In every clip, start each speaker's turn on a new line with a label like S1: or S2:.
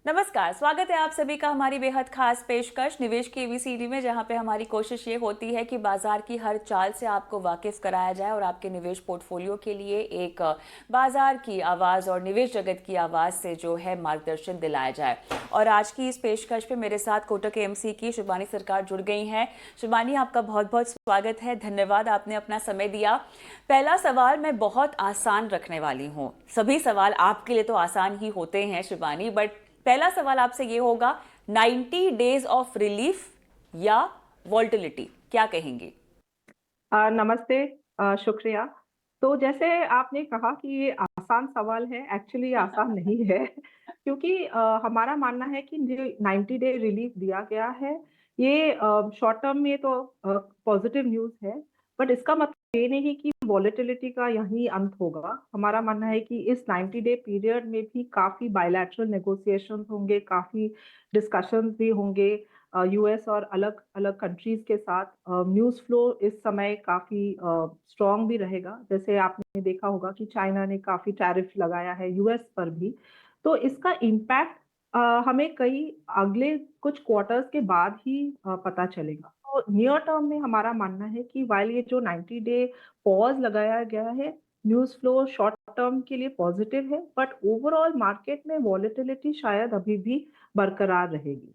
S1: नमस्कार, स्वागत है आप सभी का हमारी बेहद खास पेशकश निवेश की एबीसीडी में, जहां पे हमारी कोशिश ये होती है कि बाजार की हर चाल से आपको वाकिफ कराया जाए और आपके निवेश पोर्टफोलियो के लिए एक बाजार की आवाज़ और निवेश जगत की आवाज़ से जो है मार्गदर्शन दिलाया जाए। और आज की इस पेशकश पे मेरे साथ कोटक एएमसी की शिबानी सरकार जुड़ गई हैं। शिबानी, आपका बहुत बहुत स्वागत है, धन्यवाद, आपने अपना समय दिया। पहला सवाल मैं बहुत आसान रखने वाली हूँ। सभी सवाल आपके लिए तो आसान ही होते हैं शिबानी, बट पहला सवाल आपसे ये होगा, 90 डेज ऑफ रिलीफ या वॉल्टिलिटी, क्या कहेंगे?
S2: नमस्ते। शुक्रिया। तो जैसे आपने कहा कि ये आसान सवाल है, एक्चुअली ये आसान नहीं है क्योंकि हमारा मानना है कि जो 90 डे रिलीफ दिया गया है, ये शॉर्ट टर्म में तो पॉजिटिव न्यूज़ है, बट इसका मतलब ये नहीं कि वॉलेटिलिटी का यहीं अंत होगा। हमारा मानना है कि इस 90 डे पीरियड में भी काफ़ी बायलैटरल नेगोशिएशंस होंगे, काफ़ी डिस्कशंस भी होंगे यूएस और अलग-अलग कंट्रीज़ के साथ। न्यूज़ फ्लो इस समय काफ़ी स्ट्रॉन्ग भी रहेगा। जैसे आपने देखा होगा कि चाइना ने काफ़ी टैरिफ लगाया है यूएस पर भी। तो इसका इम्पैक्ट हमें कई अगले कुछ क्वार्टर्स के बाद ही पता चलेगा। तो नियर टर्म में हमारा मानना है कि व्हाइल ये जो 90 डे पॉज़ लगाया गया है, न्यूज़ फ्लो शॉर्ट टर्म के लिए पॉज़िटिव है, बट ओवरऑल मार्केट में वॉलेटिलिटी शायद अभी भी बरकरार रहेगी।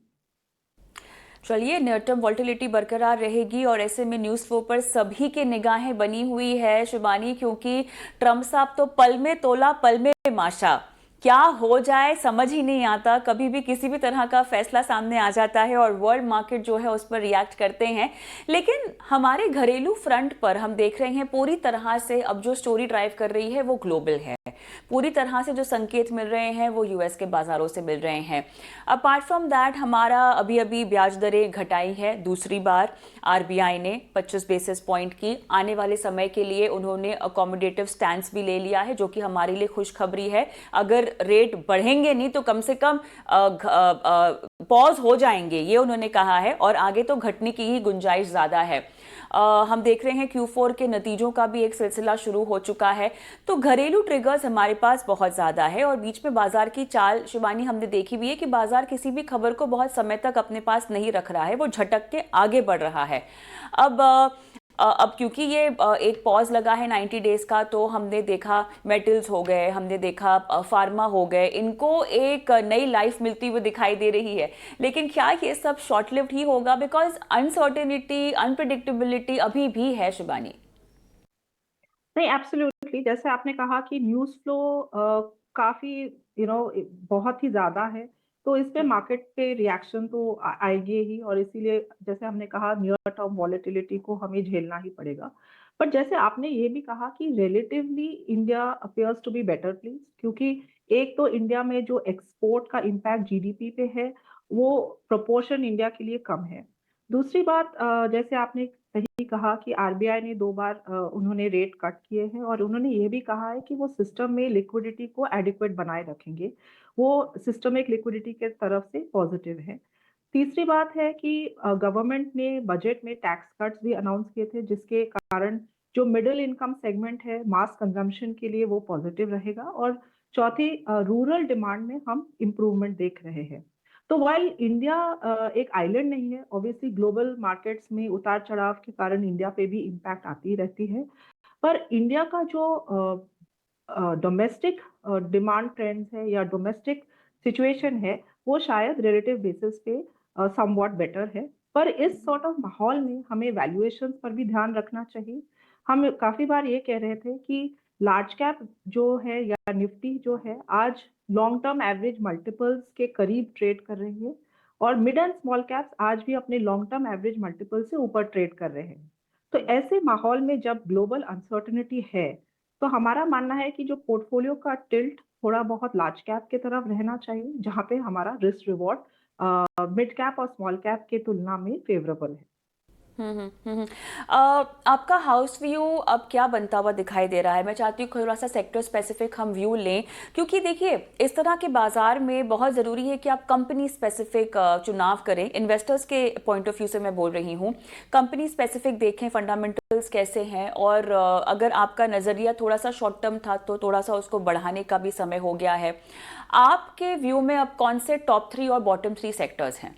S1: चलिए, नियर टर्म वॉल्टिलिटी बरकरार रहेगी और ऐसे में न्यूज़ फ्लो पर सभी की निगाहें बनी हुई है शिबानी, क्योंकि ट्रम्प साहब तो पल में तोला पल में माशा, क्या हो जाए समझ ही नहीं आता। कभी भी किसी भी तरह का फैसला सामने आ जाता है और वर्ल्ड मार्केट जो है उस पर रिएक्ट करते हैं। लेकिन हमारे घरेलू फ्रंट पर हम देख रहे हैं पूरी तरह से अब जो स्टोरी ड्राइव कर रही है वो ग्लोबल है। पूरी तरह से जो संकेत मिल रहे हैं वो यूएस के बाजारों से मिल रहे हैं। अपार्ट फ्रॉम दैट, हमारा अभी अभी ब्याज दरें घटाई है दूसरी बार आरबीआई ने 25 बेसिस पॉइंट की। आने वाले समय के लिए उन्होंने अकोमोडेटिव स्टैंस भी ले लिया है, जो कि हमारे लिए खुशखबरी है। अगर रेट बढ़ेंगे नहीं तो कम से कम पॉज हो जाएंगे, ये उन्होंने कहा है, और आगे तो घटने की ही गुंजाइश ज़्यादा है। हम देख रहे हैं Q4 के नतीजों का भी एक सिलसिला शुरू हो चुका है। तो घरेलू ट्रिगर्स हमारे पास बहुत ज़्यादा है और बीच में बाजार की चाल शिबानी हमने देखी भी है कि बाजार किसी भी खबर को बहुत समय तक अपने पास नहीं रख रहा है, वो झटक के आगे बढ़ रहा है। अब अब क्योंकि ये एक पॉज लगा है 90 डेज का, तो हमने देखा मेटल्स हो गए, हमने देखा फार्मा हो गए, इनको एक नई लाइफ मिलती हुई दिखाई दे रही है। लेकिन क्या ये सब शॉर्ट लिव्ड ही होगा? बिकॉज अनसर्टेनिटी, अनप्रिडिक्टेबिलिटी अभी भी है शिबानी।
S2: नहीं, एब्सोल्युटली जैसे आपने कहा कि न्यूज़ फ्लो काफ़ी बहुत ही ज़्यादा है, तो इस पे मार्केट पे रिएक्शन तो आएगी ही और इसीलिए जैसे हमने कहा नियर टर्म वॉलेटिलिटी को हमें झेलना ही पड़ेगा। बट जैसे आपने ये भी कहा कि relatively India appears to be better place क्योंकि एक तो इंडिया में जो एक्सपोर्ट का इम्पैक्ट जीडीपी पे है, वो प्रोपोर्शन इंडिया के लिए कम है। दूसरी बात जैसे आपने सही कहा कि आरबीआई ने 2 बार उन्होंने रेट कट किए हैं और उन्होंने ये भी कहा है कि वो सिस्टम में लिक्विडिटी को एडिक्वेट बनाए रखेंगे। वो सिस्टमिक लिक्विडिटी के तरफ से पॉजिटिव है। तीसरी बात है कि गवर्नमेंट ने बजट में टैक्स कट्स भी अनाउंस किए थे जिसके कारण जो मिडल इनकम सेगमेंट है, मास कंजम्पशन के लिए वो पॉजिटिव रहेगा और चौथी रूरल डिमांड में हम इम्प्रूवमेंट देख रहे हैं। तो व्हाइल इंडिया एक आइलैंड नहीं है, ऑब्वियसली ग्लोबल मार्केट्स में उतार-चढ़ाव के कारण इंडिया पे भी इम्पैक्ट आती ही रहती है। पर इंडिया का जो डोमेस्टिक डिमांड ट्रेंड्स है या डोमेस्टिक सिचुएशन है, वो शायद रिलेटिव बेसिस पे समव्हाट बेटर है। पर इस सॉर्ट ऑफ माहौल में हमें वैल्यूएशंस पर भी ध्यान रखना चाहिए। हम काफ़ी बार ये कह रहे थे कि लार्ज कैप जो है या निफ्टी जो है, आज लॉन्ग टर्म एवरेज मल्टीपल्स के करीब ट्रेड कर रही है और मिड एंड स्मॉल कैप्स आज भी अपने लॉन्ग टर्म एवरेज मल्टीपल से ऊपर ट्रेड कर रहे हैं। तो ऐसे माहौल में जब ग्लोबल अनसर्टेनिटी है, तो हमारा मानना है कि जो पोर्टफोलियो का टिल्ट थोड़ा बहुत लार्ज कैप की तरफ रहना चाहिए, जहाँ पे हमारा रिस्क रिवॉर्ड मिड कैप और स्मॉल कैप की तुलना में फेवरेबल है।
S1: आपका हाउस व्यू अब क्या बनता हुआ दिखाई दे रहा है? मैं चाहती हूँ थोड़ा सा सेक्टर स्पेसिफिक हम व्यू लें, क्योंकि देखिए इस तरह के बाजार में बहुत ज़रूरी है कि आप कंपनी स्पेसिफिक चुनाव करें। इन्वेस्टर्स के पॉइंट ऑफ व्यू से मैं बोल रही हूँ, कंपनी स्पेसिफिक देखें फंडामेंटल्स कैसे हैं, और अगर आपका नज़रिया थोड़ा सा शॉर्ट टर्म था तो थोड़ा सा उसको बढ़ाने का भी समय हो गया है। आपके व्यू में अब कौन से टॉप 3 और बॉटम 3 सेक्टर्स हैं?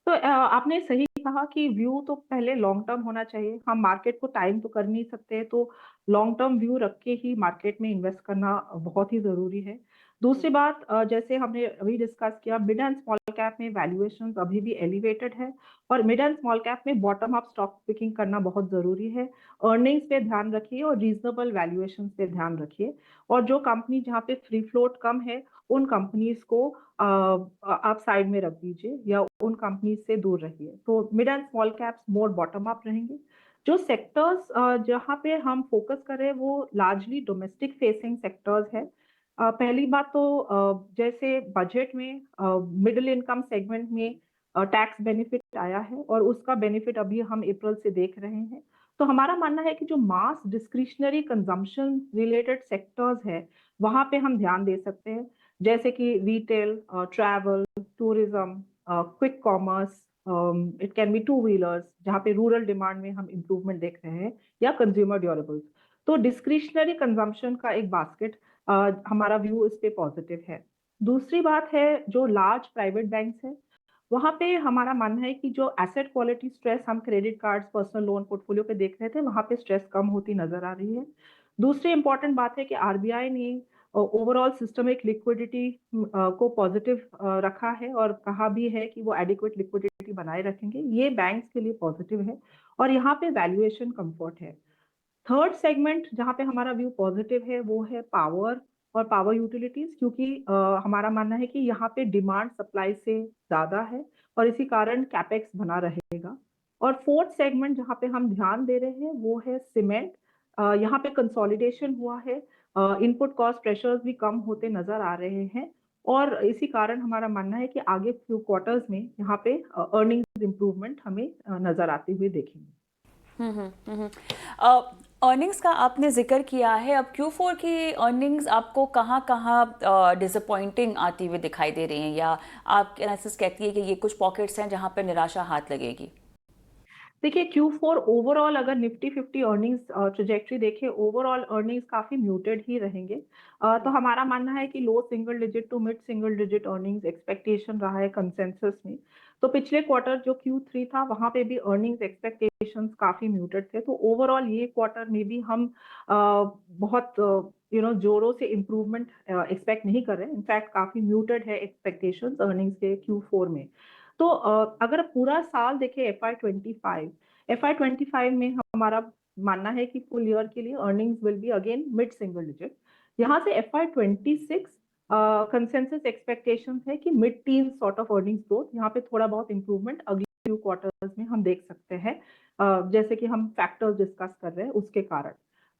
S2: तो आपने सही कहा कि व्यू तो पहले लॉन्ग टर्म होना चाहिए। हम मार्केट को टाइम तो कर नहीं सकते, तो लॉन्ग टर्म व्यू रख के ही मार्केट में इन्वेस्ट करना बहुत ही ज़रूरी है। दूसरी बात, जैसे हमने अभी डिस्कस किया, मिड एंड स्मॉल कैप में वैल्यूएशंस अभी भी एलिवेटेड है और मिड एंड स्मॉल कैप में बॉटम अप स्टॉक पिकिंग करना बहुत ज़रूरी है। अर्निंग्स पे ध्यान रखिए और रीज़नेबल वैल्यूएशंस पे ध्यान रखिए, और जो कंपनी जहाँ पे फ्री फ्लोट कम है, उन कंपनीज़ को आप साइड में रख दीजिए या उन कंपनी से दूर रहिए। तो mid and small caps more bottom up रहेंगे। जो सेक्टर्स जहाँ पे हम फोकस कर रहे हैं वो लार्जली डोमेस्टिक फेसिंग सेक्टर्स है। पहली बात तो जैसे बजट में मिडिल इनकम सेगमेंट में टैक्स बेनिफिट आया है और उसका बेनिफिट अभी हम अप्रैल से देख रहे हैं। तो हमारा मानना है कि जो मास डिस्क्रिशनरी कंजम्पशन रिलेटेड सेक्टर्स है, वहाँ पे हम ध्यान दे सकते हैं, जैसे कि retail, travel, tourism, quick commerce, it can be two wheelers जहाँ पे रूरल डिमांड में हम इम्प्रूवमेंट देख रहे हैं, या कंज्यूमर ड्यूरेबल्स। तो डिस्क्रिशनरी कंजम्पशन का एक बास्केट, हमारा व्यू इस पे पॉजिटिव है। दूसरी बात है, जो लार्ज प्राइवेट बैंक्स है, वहाँ पे हमारा मानना है कि जो एसेट क्वालिटी स्ट्रेस हम credit cards, personal loan portfolio पे देख रहे थे, वहाँ पे स्ट्रेस कम होती नजर आ रही है। दूसरी इंपॉर्टेंट बात है कि आरबीआई ने ओवरऑल सिस्टमिक लिक्विडिटी को पॉजिटिव रखा है और कहा भी है कि वो एडिक्वेट लिक्विडिटी बनाए रखेंगे। ये बैंक्स के लिए पॉजिटिव है और यहाँ पे वैल्यूएशन कंफर्ट है। थर्ड सेगमेंट जहाँ पे हमारा व्यू पॉजिटिव है वो है पावर और पावर यूटिलिटीज, क्योंकि हमारा मानना है कि यहाँ पे डिमांड सप्लाई से ज्यादा है और इसी कारण कैपेक्स बना रहेगा। और फोर्थ सेगमेंट जहाँ पे हम ध्यान दे रहे हैं वो है सीमेंट। यहाँ पे कंसोलिडेशन हुआ है, इनपुट कॉस्ट प्रेशर्स भी कम होते नजर आ रहे हैं और इसी कारण हमारा मानना है कि आगे फ्यू क्वार्टर्स में यहाँ पे अर्निंग्स इंप्रूवमेंट हमें नजर आते हुए देखेंगे।
S1: अर्निंग्स का आपने जिक्र किया है, अब Q4 की अर्निंग्स आपको कहाँ कहाँ डिसअपॉइंटिंग आती हुई दिखाई दे रही हैं, या आपकी एनालिसिस कहती है कि ये कुछ पॉकेट्स हैं जहाँ पर निराशा हाथ लगेगी?
S2: देखिए, Q4 ओवरऑल अगर निफ्टी 50 अर्निंग्स ट्रेजेक्टरी देखें, ओवरऑल अर्निंग्स काफी म्यूटेड ही रहेंगे। तो हमारा मानना है कि low single digit to mid single digit earnings expectation रहा है कंसेंसस में। तो पिछले क्वार्टर जो Q3 था, वहां पे भी अर्निंग्स एक्सपेक्टेशंस काफी म्यूटेड थे। तो ओवरऑल ये क्वार्टर में भी हम बहुत जोरों से इम्प्रूवमेंट एक्सपेक्ट नहीं कर रहे हैं। इनफैक्ट काफी म्यूटेड है एक्सपेक्टेशंस अर्निंग्स के Q4 में। तो अगर पूरा साल देखें FY25 में हमारा मानना है कि फुल ईयर के लिए earnings will be again mid single digit. यहाँ से FY26 कंसेंसस एक्सपेक्टेशंस है कि mid tin sort of earnings growth, यहाँ पे थोड़ा बहुत इंप्रूवमेंट अगले फ्यू क्वार्टर्स में हम देख सकते हैं, जैसे कि हम फैक्टर्स डिस्कस कर रहे हैं उसके कारण।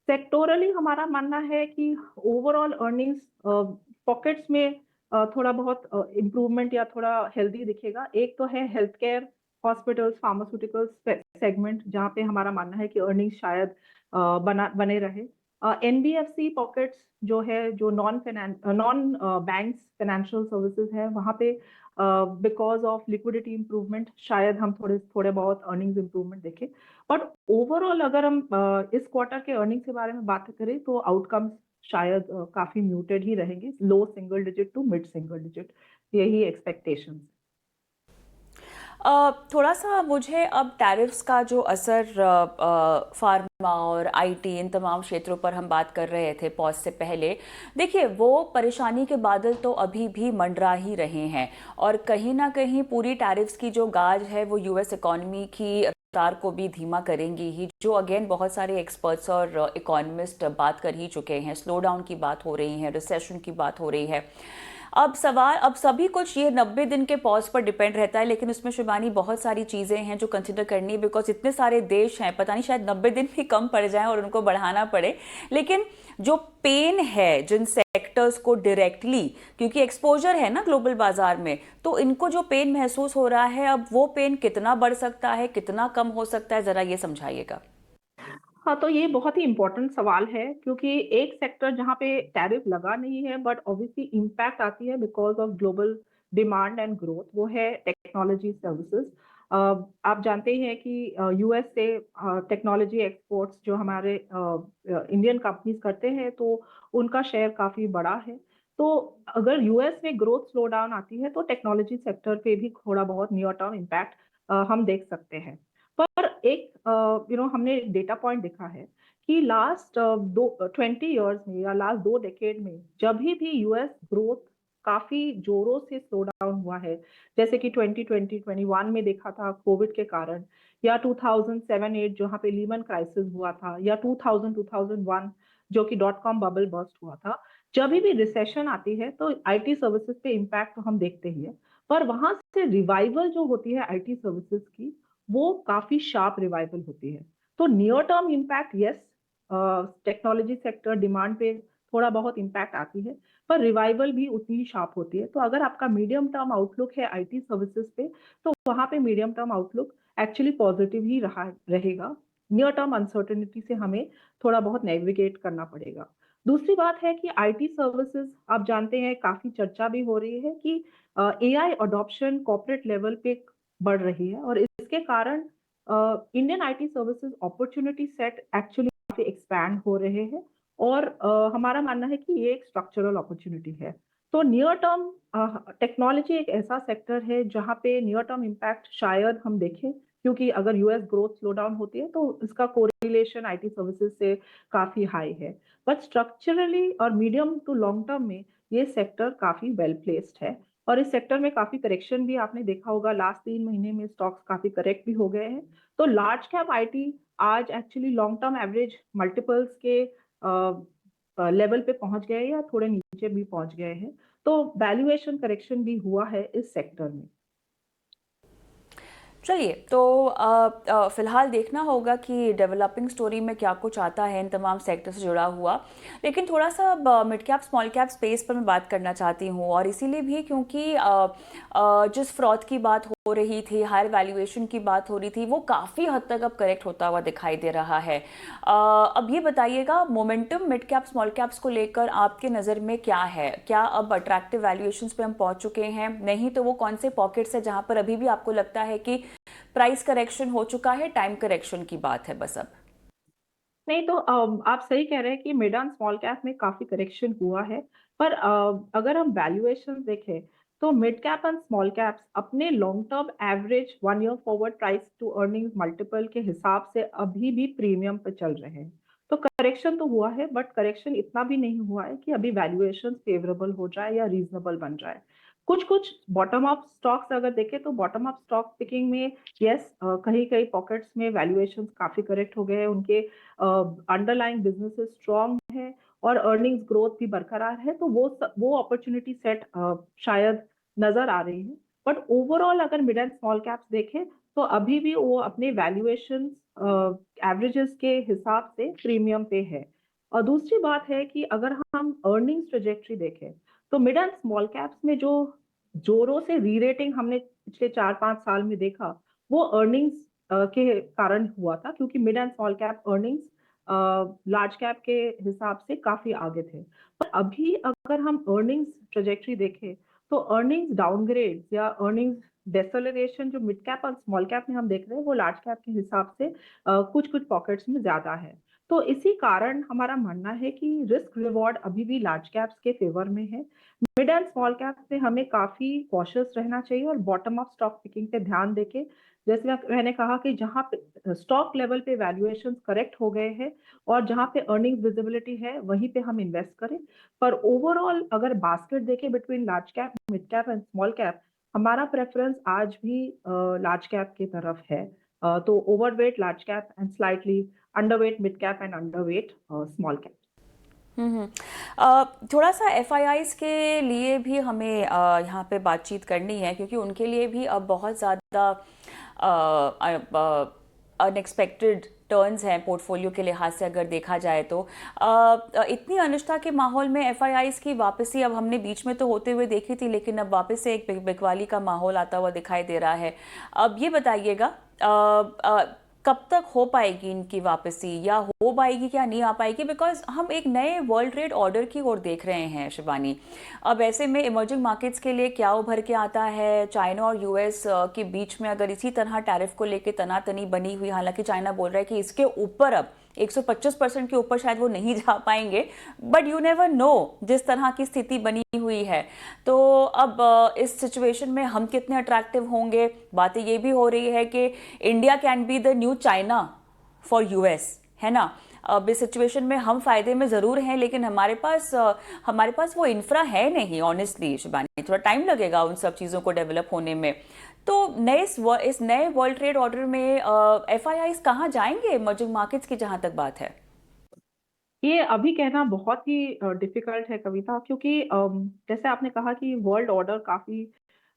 S2: सेक्टोरली हमारा मानना है कि ओवरऑल अर्निंग्स पॉकेट्स में थोड़ा बहुत इम्प्रूवमेंट या थोड़ा हेल्दी दिखेगा। एक तो है health care, hospitals, pharmaceuticals segment, जहाँ पे हमारा मानना है कि अर्निंग्स शायद बने रहे। एनबीएफसी पॉकेट्स जो है, जो नॉन बैंक्स फाइनेंशियल सर्विसेज है, वहाँ पे बिकॉज ऑफ लिक्विडिटी इंप्रूवमेंट शायद हम थोड़े थोड़े बहुत अर्निंग्स इंप्रूवमेंट देखें। बट ओवरऑल अगर हम इस क्वार्टर के अर्निंग्स के बारे में बात करें तो आउटकम्स शायद काफी म्यूटेड ही रहेंगे, low single digit to mid single digit, यही एक्सपेक्टेशंस।
S1: थोड़ा सा मुझे अब टैरिफ्स का जो असर फार्मा और आईटी इन तमाम क्षेत्रों पर हम बात कर रहे थे पॉज से पहले, देखिए वो परेशानी के बादल तो अभी भी मंडरा ही रहे हैं, और कहीं ना कहीं पूरी टैरिफ्स की जो गाज है वो यूएस इकॉनमी की रफ्तार को भी धीमा करेंगी ही, जो अगेन बहुत सारे एक्सपर्ट्स और इकोनॉमिस्ट बात कर ही चुके हैं। स्लो डाउन की बात हो रही है, रिसेशन की बात हो रही है। अब सभी कुछ ये 90 दिन के पॉज पर डिपेंड रहता है, लेकिन उसमें शिवानी बहुत सारी चीज़ें हैं जो कंसिडर करनी है, बिकॉज इतने सारे देश हैं, पता नहीं शायद 90 दिन भी कम पड़ जाएं और उनको बढ़ाना पड़े। लेकिन जो पेन है जिन सेक्टर्स को डायरेक्टली, क्योंकि एक्सपोजर है ना ग्लोबल बाजार में, तो इनको जो पेन महसूस हो रहा है, अब वो पेन कितना बढ़ सकता है, कितना कम हो सकता है, ज़रा ये समझाइएगा।
S2: हाँ, तो ये बहुत ही इम्पोर्टेंट सवाल है, क्योंकि एक सेक्टर जहाँ पे टैरिफ लगा नहीं है बट ऑब्वियसली इम्पैक्ट आती है because of global demand and growth, वो है टेक्नोलॉजी सर्विसेज। आप जानते हैं कि यूएस से टेक्नोलॉजी एक्सपोर्ट्स जो हमारे इंडियन कंपनीज करते हैं, तो उनका शेयर काफी बड़ा है। तो अगर यूएस में ग्रोथ स्लो डाउन आती है तो टेक्नोलॉजी सेक्टर पे भी थोड़ा बहुत नियर टर्म इम्पैक्ट हम देख सकते हैं। पर एक हमने डेटा पॉइंट देखा है कि लास्ट 20 ईयर्स में या लास्ट 2 डेकेड में जब भी यूएस ग्रोथ काफी जोरों से स्लो डाउन हुआ है, जैसे कि 2020-21 में देखा था कोविड के कारण, या 2007-8 जहाँ पे लीमन क्राइसिस हुआ था, या 2000-2001 जो कि डॉट कॉम बबल बर्स्ट हुआ था। जब भी रिसेशन आती है तो आईटी सर्विसेज पे इम्पैक्ट तो हम देखते ही है, पर वहां से रिवाइवल जो होती है आईटी सर्विसेज की, वो काफी शार्प रिवाइवल होती है। तो near term impact, yes, technology sector demand पे थोड़ा बहुत इम्पैक्ट आती है, पर रिवाइवल भी उतनी ही शार्प होती है। तो अगर आपका मीडियम टर्म आउटलुक है आईटी सर्विसेज पे, तो वहां पे medium term outlook actually positive ही रहेगा। नियर टर्म अनसर्टेनिटी से हमें थोड़ा बहुत नेविगेट करना पड़ेगा। दूसरी बात है कि आईटी सर्विसेज, आप जानते हैं, काफी चर्चा भी हो रही है कि एआई अडॉप्शन कॉर्पोरेट लेवल पे बढ़ रही है, और इसके कारण Indian IT services opportunity set actually काफी एक्सपैंड हो रहे हैं, और हमारा मानना है कि ये एक स्ट्रक्चरल अपॉर्चुनिटी है। तो नियर टर्म टेक्नोलॉजी एक ऐसा सेक्टर है जहां पे नियर टर्म इम्पैक्ट शायद हम देखें, क्योंकि अगर यूएस ग्रोथ स्लो डाउन होती है तो इसका कोरिलेशन आईटी सर्विसेज से काफी हाई है। बट स्ट्रक्चरली और मीडियम टू लॉन्ग टर्म में ये सेक्टर काफी वेल प्लेस्ड है, और इस सेक्टर में काफी करेक्शन भी आपने देखा होगा, लास्ट 3 महीने में स्टॉक्स काफी करेक्ट भी हो गए हैं। तो लार्ज कैप आईटी आज actually long term average multiples के लेवल पे पहुंच गए या थोड़े नीचे भी पहुंच गए हैं। तो वैल्यूएशन करेक्शन भी हुआ है इस सेक्टर में।
S1: चलिए, तो फिलहाल देखना होगा कि डेवलपिंग स्टोरी में क्या कुछ आता है इन तमाम सेक्टर से जुड़ा हुआ। लेकिन थोड़ा सा mid cap small cap space पर मैं बात करना चाहती हूँ, और इसीलिए भी क्योंकि जिस फ्रॉड की बात हो रही थी, हायर वैल्यूएशन की बात हो रही थी, वो काफ़ी हद तक अब करेक्ट होता हुआ दिखाई दे रहा है। अब ये बताइएगा, momentum mid cap small caps को लेकर आपके नज़र में क्या है? क्या अब अट्रैक्टिव वैल्यूएशंस पे हम पहुंच चुके हैं? नहीं तो वो कौन से पॉकेट्स है जहां पर अभी भी आपको लगता है कि प्राइस करेक्शन हो चुका है, टाइम करेक्शन की बात है बस अब?
S2: नहीं, तो आप सही कह रहे हैं कि मिड एंड स्मॉल कैप में काफी करेक्शन हुआ है, पर अगर हम वैल्यूएशन देखें तो mid cap and small caps अपने long term average 1 year forward price to earnings multiple के हिसाब से अभी भी प्रीमियम पे चल रहे हैं। तो करेक्शन तो हुआ है, बट करेक्शन इतना भी नहीं हुआ है कि अभी वैल्यूएशन फेवरेबल हो जाए या रीजनेबल बन जाए। कुछ कुछ बॉटम अप स्टॉक्स अगर देखें तो बॉटम अप स्टॉक पिकिंग में, यस, कहीं कहीं पॉकेट्स में वैल्यूएशन काफी करेक्ट हो गए हैं, उनके अंडरलाइंग बिजनेसेस स्ट्रांग है और अर्निंग्स ग्रोथ भी बरकरार है, तो वो अपॉर्चुनिटी सेट शायद नजर आ रही है। बट ओवरऑल अगर मिड एंड स्मॉल कैप्स देखें तो अभी भी वो अपने वैल्यूएशन एवरेजेस के हिसाब से प्रीमियम पे है। और दूसरी बात है कि अगर हम अर्निंग्स ट्रेजेक्टरी देखें तो मिड एंड स्मॉल कैप्स में जो जोरों से री रेटिंग हमने पिछले 4-5 साल में देखा, वो अर्निंग्स के कारण हुआ था, क्योंकि mid and small cap earnings large cap के हिसाब से काफी आगे थे। पर अभी अगर हम अर्निंग्स ट्रेजेक्टरी देखें तो अर्निंग्स डाउनग्रेड या अर्निंग्स डेसेलरेशन जो मिड कैप और स्मॉल कैप में हम देख रहे हैं, वो लार्ज कैप के हिसाब से कुछ कुछ पॉकेट्स में ज्यादा है। तो इसी कारण हमारा मानना है कि रिस्क रिवॉर्ड अभी भी लार्ज कैप्स के फेवर में है। मिड एंड स्मॉल कैप्स में हमें काफी कॉशियस रहना चाहिए और बॉटम अप स्टॉक पिकिंग पे ध्यान देके, जैसे मैंने कहा कि जहां पे स्टॉक लेवल पे वैल्यूएशंस करेक्ट हो गए हैं और जहां पे अर्निंग्स विजिबिलिटी है वहीं पे हम इन्वेस्ट करें। पर ओवरऑल अगर बास्केट देखें between large cap, mid cap and small cap, हमारा प्रेफरेंस आज भी लार्ज कैप की तरफ है। तो overweight large cap and slightly underweight mid cap and underweight small cap.
S1: Hmm. थोड़ा सा एफआईआईज के लिए भी हमें यहाँ पे बातचीत करनी है, क्योंकि उनके लिए भी अब बहुत ज़्यादा अनएक्सपेक्टेड टर्न्स हैं पोर्टफोलियो के लिहाज से अगर देखा जाए तो। इतनी अनिश्चितता के माहौल में एफआईआईज की वापसी अब हमने बीच में तो होते हुए देखी थी, लेकिन अब वापस से एक बिकवाली का माहौल आता हुआ दिखाई दे रहा है। अब ये बताइएगा कब तक हो पाएगी इनकी वापसी, या हो पाएगी क्या नहीं आ पाएगी, बिकॉज हम एक नए वर्ल्ड ट्रेड ऑर्डर की ओर देख रहे हैं शिवानी। अब ऐसे में इमर्जिंग मार्केट्स के लिए क्या उभर के आता है? चाइना और यूएस के बीच में अगर इसी तरह टैरिफ को लेकर तनातनी बनी हुई, हालांकि चाइना बोल रहा है कि इसके ऊपर अब 125% के ऊपर शायद वो नहीं जा पाएंगे, बट यू नेवर नो जिस तरह की स्थिति बनी हुई है। तो अब इस सिचुएशन में हम कितने अट्रैक्टिव होंगे? बातें ये भी हो रही है कि India can be the new China for US, है ना। अब इस सिचुएशन में हम फायदे में जरूर हैं, लेकिन हमारे पास वो इंफ्रा है नहीं। ऑनेस्टली शिबानी, थोड़ा टाइम लगेगा उन सब चीज़ों को डेवलप होने में। तो इस नए वर्ल्ड ट्रेड ऑर्डर में एफआईआईज कहाँ जाएंगे इमर्जिंग मार्केट्स की, जहां तक बात है?
S2: ये अभी कहना बहुत ही डिफिकल्ट है कविता, क्योंकि जैसे आपने कहा कि वर्ल्ड ऑर्डर काफी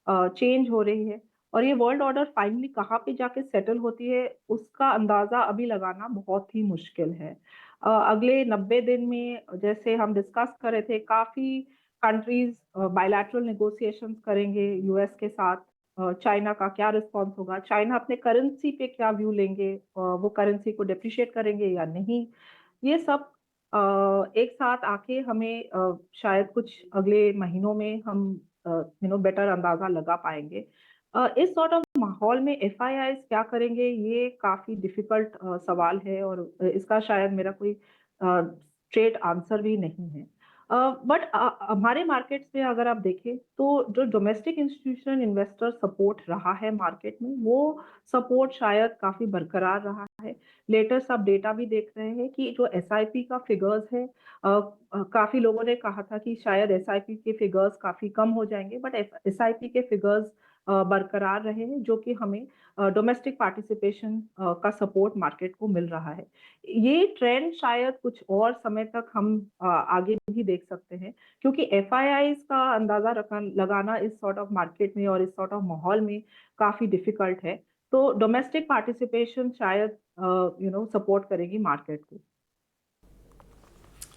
S2: चेंज हो रही है, और ये वर्ल्ड ऑर्डर फाइनली कहाँ पे जाके सेटल होती है उसका अंदाजा अभी लगाना बहुत ही मुश्किल है। अगले 90 दिन में, जैसे हम डिस्कस कर रहे थे, काफी कंट्रीज बायलैटरल नेगोशिएशंस करेंगे यूएस के साथ। चाइना का क्या रिस्पॉन्स होगा, चाइना अपने करेंसी पे क्या व्यू लेंगे, वो करेंसी को डिप्रिशिएट करेंगे या नहीं, ये सब एक साथ आके हमें शायद कुछ अगले महीनों में हम बेटर अंदाजा लगा पाएंगे। इस सॉर्ट ऑफ माहौल में एफआईआईज क्या करेंगे, ये काफी डिफिकल्ट सवाल है, और इसका शायद मेरा कोई स्ट्रेट आंसर भी नहीं है। बट हमारे मार्केट्स में अगर आप देखें तो जो डोमेस्टिक इंस्टीट्यूशनल इन्वेस्टर सपोर्ट रहा है मार्केट में, वो सपोर्ट शायद काफी बरकरार रहा है। लेटेस्ट आप डेटा भी देख रहे हैं कि जो एसआईपी का फिगर्स है, काफी लोगों ने कहा था कि शायद एसआईपी के फिगर्स काफी कम हो जाएंगे, बट एसआईपी के फिगर्स बरकरार रहे हैं, जो कि हमें डोमेस्टिक पार्टिसिपेशन का सपोर्ट मार्केट को मिल रहा है। ये ट्रेंड शायद कुछ और समय तक हम आगे भी देख सकते हैं, क्योंकि एफआईआईज का अंदाजा लगाना इस सॉर्ट ऑफ मार्केट में और इस सॉर्ट ऑफ माहौल में काफी डिफिकल्ट है। तो डोमेस्टिक पार्टिसिपेशन शायद सपोर्ट करेगी मार्केट को।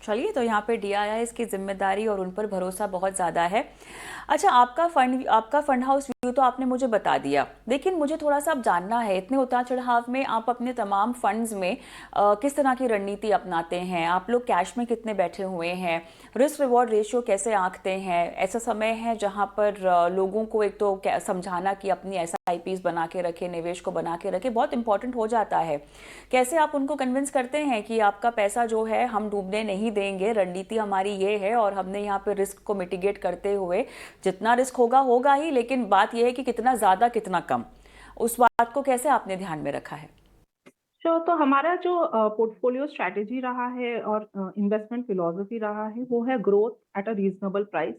S1: चलिए, तो यहाँ पे डीआईआईज की जिम्मेदारी और उन पर भरोसा बहुत ज़्यादा है। अच्छा, आपका फंड हाउस व्यू तो आपने मुझे बता दिया, लेकिन मुझे थोड़ा सा अब जानना है, इतने उतार चढ़ाव में आप अपने तमाम फंड्स में किस तरह की रणनीति अपनाते हैं? आप लोग कैश में कितने बैठे हुए हैं? रिस्क रिवॉर्ड रेशियो कैसे आंकते हैं? ऐसा समय है जहाँ पर लोगों को एक तो समझाना कि अपनी एसआईपीज बना के रखे, निवेश को बना के रखे, बहुत इंपॉर्टेंट हो जाता है। कैसे आप उनको कन्विंस करते हैं कि आपका पैसा जो है हम डूबने नहीं देंगे, रणनीति हमारी ये है, और हमने यहाँ पे रिस्क को मिटिगेट करते हुए, जितना रिस्क होगा होगा ही, लेकिन बात यह है कि कितना ज्यादा कितना कम, उस बात को कैसे आपने ध्यान में रखा है?
S2: तो हमारा जो पोर्टफोलियो स्ट्रैटेजी रहा है और इन्वेस्टमेंट फिलॉसफी रहा है, वो है growth at a reasonable price.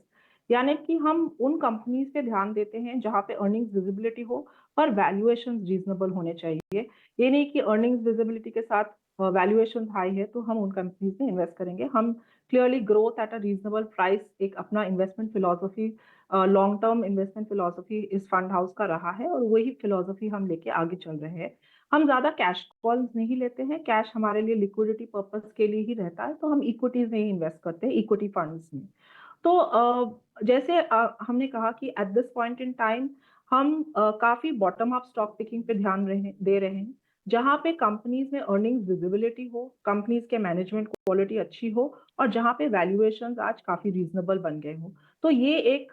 S2: यानी कि हम उन कंपनीज पे ध्यान देते हैं जहाँ पे अर्निंग्स विजिबिलिटी हो और वैल्यूएशन रीजनेबल होने चाहिए। ये नहीं कि अर्निंग्स विजिबिलिटी के साथ वैल्यूएशन हाई है तो हम उन कंपनीज में इन्वेस्ट करेंगे। हम clearly growth at a reasonable price एक अपना investment philosophy, long term investment philosophy इस फंड हाउस का रहा है, और वही फिलॉसफी हम लेके आगे चल रहे हैं। हम ज़्यादा कैश कॉल्स नहीं लेते हैं, कैश हमारे लिए लिक्विडिटी पर्पस के लिए ही रहता है, तो हम इक्विटीज में ही इन्वेस्ट करते हैं, इक्विटी फंड्स में। तो जैसे हमने कहा कि at this point in time हम काफी बॉटम अप स्टॉक पिकिंग पे दे रहे हैं, जहाँ पे कंपनीज में अर्निंग्स विजिबिलिटी हो, कंपनीज के मैनेजमेंट क्वालिटी अच्छी हो, और जहाँ पे वैल्यूएशंस आज काफी रीजनेबल बन गए हो। तो ये एक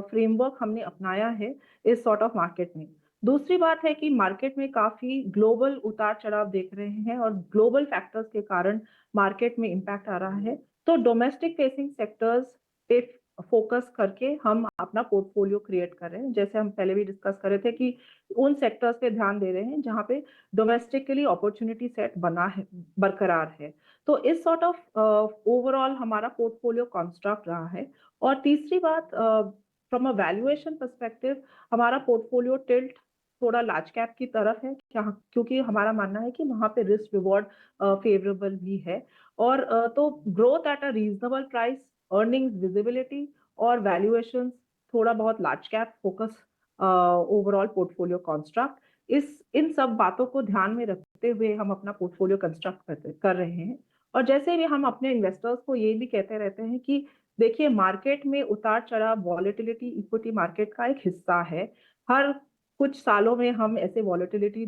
S2: फ्रेमवर्क हमने अपनाया है इस सॉर्ट ऑफ मार्केट में। दूसरी बात है कि मार्केट में काफी ग्लोबल उतार चढ़ाव देख रहे हैं, और ग्लोबल फैक्टर्स के कारण मार्केट में इम्पैक्ट आ रहा है। तो डोमेस्टिक फेसिंग सेक्टर्स पे फोकस करके हम अपना पोर्टफोलियो क्रिएट कर रहे हैं। जैसे हम पहले भी डिस्कस कर रहे थे कि उन सेक्टर्स पे ध्यान दे रहे हैं जहाँ पे डोमेस्टिकली अपॉर्चुनिटी सेट बना है, बरकरार है। तो इस सॉर्ट ऑफ ओवरऑल हमारा पोर्टफोलियो कंस्ट्रक्ट रहा है। और तीसरी बात, फ्रॉम अ वैल्यूएशन पर्सपेक्टिव, हमारा पोर्टफोलियो टिल्ट थोड़ा लार्ज कैप की तरफ है, क्योंकि हमारा मानना है कि वहाँ पे रिस्क रिवॉर्ड फेवरेबल भी है। और तो growth at a reasonable price, earnings visibility और वैल्यूएशंस, थोड़ा बहुत large cap focus, overall portfolio construct, इस इन सब बातों को ध्यान में रखते हुए हम अपना पोर्टफोलियो कंस्ट्रक्ट कर रहे हैं। और जैसे भी हम अपने इन्वेस्टर्स को ये भी कहते रहते हैं कि देखिए, मार्केट में उतार-चढ़ाव, वॉलेटिलिटी इक्विटी मार्केट का एक हिस्सा है। हर कुछ सालों में हम ऐसे वॉलेटिलिटी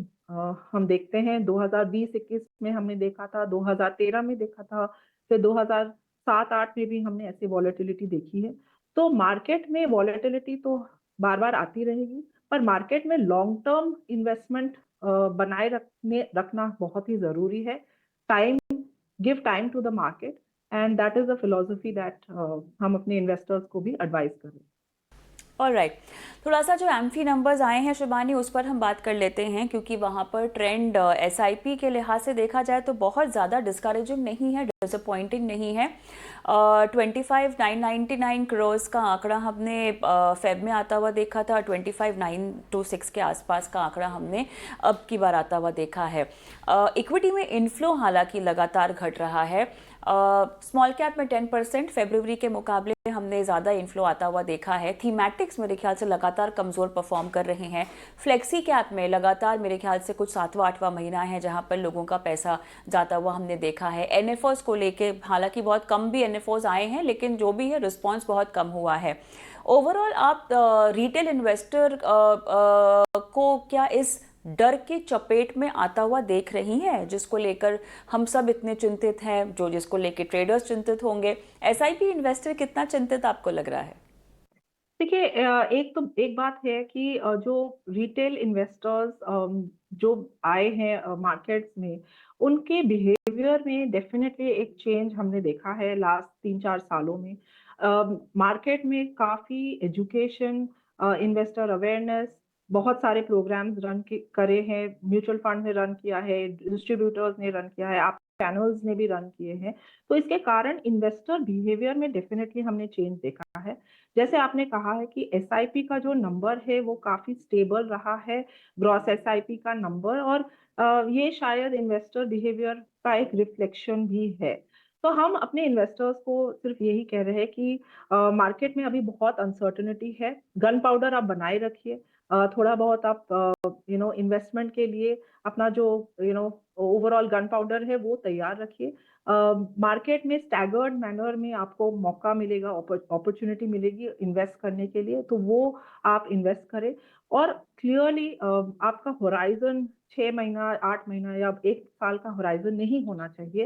S2: हम देखते हैं। 2020-21 में हमने देखा था, 2013 में देखा था, फिर 2007-8 में भी हमने ऐसी वॉलेटिलिटी देखी है। तो मार्केट में वॉलेटिलिटी तो बार-बार आती रहेगी, पर मार्केट में लॉन्ग टर्म इन्वेस्टमेंट बनाए रखना बहुत ही ज़रूरी है। Time give time to the market, and that is the philosophy that हम अपने इन्वेस्टर्स को भी एडवाइस करें।
S1: ऑलराइट, थोड़ा सा जो एम्फी नंबर्स आए हैं शिबानी, उस पर हम बात कर लेते हैं, क्योंकि वहाँ पर ट्रेंड एसआईपी के लिहाज से देखा जाए तो बहुत ज़्यादा डिस्करेजिंग नहीं है, डिसअपॉइंटिंग नहीं है। 25,999 करोड़ का आंकड़ा हमने फेब में आता हुआ देखा था, 25,926 के आसपास का आंकड़ा हमने अब की बार आता हुआ देखा है। इक्विटी में इन्फ्लो हालांकि लगातार घट रहा है। स्मॉल कैप में 10% फरवरी के मुकाबले हमने ज़्यादा इन्फ्लो आता हुआ देखा है। थीमैटिक्स मेरे ख्याल से लगातार कमज़ोर परफॉर्म कर रहे हैं। फ्लेक्सी कैप में लगातार मेरे ख्याल से कुछ 7वां-8वां महीना है जहां पर लोगों का पैसा जाता हुआ हमने देखा है। एनएफओस को लेके हालांकि बहुत कम भी एनएफओस आए हैं, लेकिन जो भी है रिस्पॉन्स बहुत कम हुआ है। ओवरऑल आप रिटेल इन्वेस्टर को क्या इस डर की चपेट में आता हुआ देख रही हैं, जिसको लेकर हम सब इतने चिंतित हैं, जो जिसको लेकर ट्रेडर्स चिंतित होंगे? एसआईपी इन्वेस्टर कितना चिंतित आपको लग रहा है?
S2: देखिए, एक बात है कि जो रिटेल इन्वेस्टर्स जो आए हैं मार्केट्स में, उनके बिहेवियर में डेफिनेटली एक चेंज हमने देखा है लास्ट 3-4 सालों में। मार्केट में काफ़ी एजुकेशन, इन्वेस्टर अवेयरनेस, बहुत सारे प्रोग्राम्स करे हैं, म्यूचुअल फंड ने रन किया है, डिस्ट्रीब्यूटर्स ने रन किया है, आप चैनल्स ने भी रन किए हैं। तो इसके कारण इन्वेस्टर बिहेवियर में डेफिनेटली हमने चेंज देखा है। जैसे आपने कहा है कि एसआईपी का जो नंबर है वो काफ़ी स्टेबल रहा है, ग्रॉस एसआईपी का नंबर, और ये शायद इन्वेस्टर बिहेवियर का एक रिफ्लेक्शन भी है। तो हम अपने इन्वेस्टर्स को सिर्फ यही कह रहे हैं कि मार्केट में अभी बहुत अनसर्टेनिटी है, गन पाउडर आप बनाए रखिए, थोड़ा बहुत आप इन्वेस्टमेंट के लिए अपना जो ओवरऑल गन पाउडर है वो तैयार रखिए। मार्केट में स्टैगर्ड मैनर में आपको मौका मिलेगा, अपॉर्चुनिटी मिलेगी इन्वेस्ट करने के लिए, तो वो आप इन्वेस्ट करें। और क्लियरली आपका होराइजन 6 महीना, 8 महीना या 1 साल का होराइजन नहीं होना चाहिए।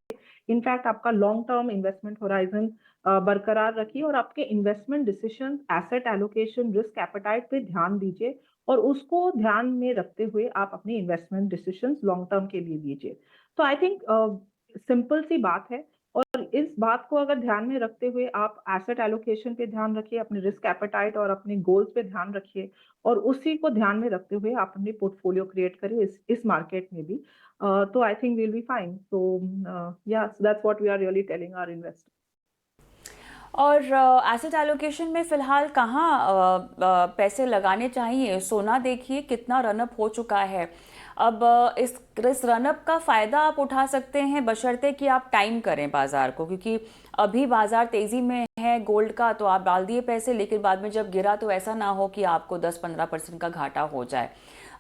S2: इनफैक्ट आपका लॉन्ग टर्म इन्वेस्टमेंट होराइजन बरकरार रखिए, और आपके investment decision, asset allocation, risk appetite पे ध्यान दीजिए, और उसको ध्यान में रखते हुए आप अपने इन्वेस्टमेंट डिसीजंस लॉन्ग टर्म के लिए लीजिए। तो आई थिंक सिंपल सी बात है, और इस बात को अगर ध्यान में रखते हुए आप एसेट एलोकेशन पे ध्यान रखिए, अपने रिस्क एपेटाइट और अपने गोल्स पे ध्यान रखिए, और उसी को ध्यान में रखते हुए आप अपनी पोर्टफोलियो क्रिएट करिए इस मार्केट में भी। तो I think we will be fine. So yeah that's what we are really telling our investors.
S1: और एसेट एलोकेशन में फ़िलहाल कहाँ पैसे लगाने चाहिए? सोना देखिए कितना रनअप हो चुका है। अब इस रनअप का फ़ायदा आप उठा सकते हैं, बशर्ते कि आप टाइम करें बाज़ार को, क्योंकि अभी बाज़ार तेज़ी में है गोल्ड का, तो आप डाल दिए पैसे, लेकिन बाद में जब गिरा तो ऐसा ना हो कि आपको 10-15% का घाटा हो जाए।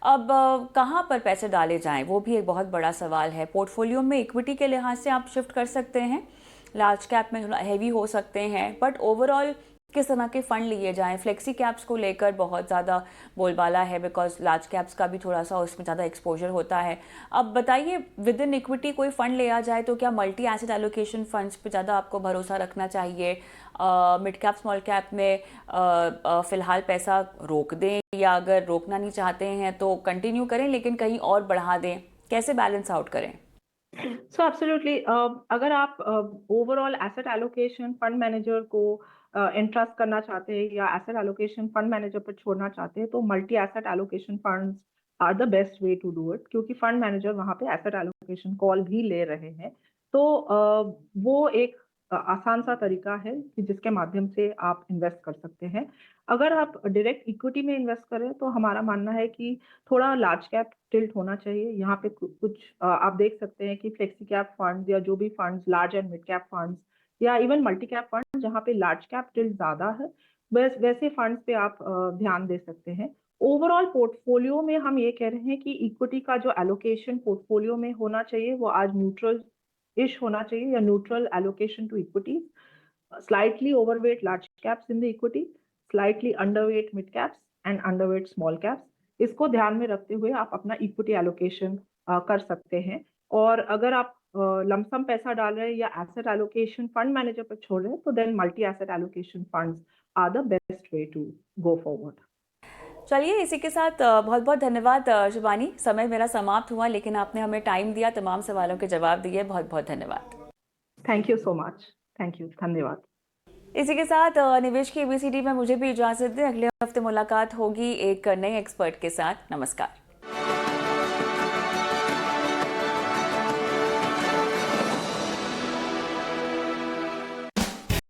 S1: अब कहाँ पर पैसे डाले जाएं, वो भी एक बहुत बड़ा सवाल है। पोर्टफोलियो में इक्विटी के लिहाज से आप शिफ्ट कर सकते हैं, लार्ज कैप में थोड़ा हैवी हो सकते हैं, बट ओवरऑल किस तरह के फंड लिए जाएं? फ्लेक्सी कैप्स को लेकर बहुत ज़्यादा बोलबाला है, बिकॉज लार्ज कैप्स का भी थोड़ा सा उसमें ज़्यादा एक्सपोजर होता है। अब बताइए, विद इन इक्विटी कोई फंड लिया जाए तो क्या मल्टी एसेट एलोकेशन फंड्स पे ज़्यादा आपको भरोसा रखना चाहिए? मिड कैप स्मॉल कैप में फ़िलहाल पैसा रोक दें, या अगर रोकना नहीं चाहते हैं तो कंटिन्यू करें लेकिन कहीं और बढ़ा दें? कैसे बैलेंस आउट करें?
S2: सो एब्सोल्युटली, अगर आप overall asset allocation fund manager को एंट्रस्ट करना चाहते हैं, या एसेट एलोकेशन फंड मैनेजर पर छोड़ना चाहते हैं, तो multi asset allocation funds are the best way to do it, क्योंकि फंड मैनेजर वहां पे एसेट एलोकेशन कॉल भी ले रहे हैं। तो वो एक आसान सा तरीका है कि जिसके माध्यम से आप इन्वेस्ट कर सकते हैं। अगर आप डायरेक्ट इक्विटी में इन्वेस्ट करें तो हमारा मानना है कि थोड़ा लार्ज कैप टिल्ट होना चाहिए। यहाँ पे कुछ आप देख सकते हैं कि फ्लेक्सी कैप फंड्स या जो भी funds large and mid cap funds या इवन मल्टी कैप फंड्स जहाँ पे लार्ज कैप टिल्ट ज़्यादा है, वैसे फंड्स पे आप ध्यान दे सकते हैं। ओवरऑल पोर्टफोलियो में हम ये कह रहे हैं कि इक्विटी का जो एलोकेशन पोर्टफोलियो में होना चाहिए वो आज न्यूट्रल इश होना चाहिए या neutral allocation to equity, slightly overweight large caps in the equity, slightly underweight mid caps and underweight small caps. इसको ध्यान में रखते हुए आप अपना इक्विटी एलोकेशन कर सकते हैं। और अगर आप लमसम पैसा डाल रहे हैं या एसेट एलोकेशन फंड मैनेजर पर छोड़ रहे हैं तो then multi asset allocation funds are the best way to go forward.
S1: चलिए, इसी के साथ बहुत बहुत धन्यवाद शिवानी। समय मेरा समाप्त हुआ, लेकिन आपने हमें टाइम दिया, तमाम सवालों के जवाब दिए। बहुत बहुत धन्यवाद।
S2: Thank you so much. Thank you, धन्यवाद।
S1: इसी के साथ निवेश की एबीसीडी में मुझे भी इजाजत दें। अगले हफ्ते मुलाकात होगी एक नए एक्सपर्ट के साथ। नमस्कार।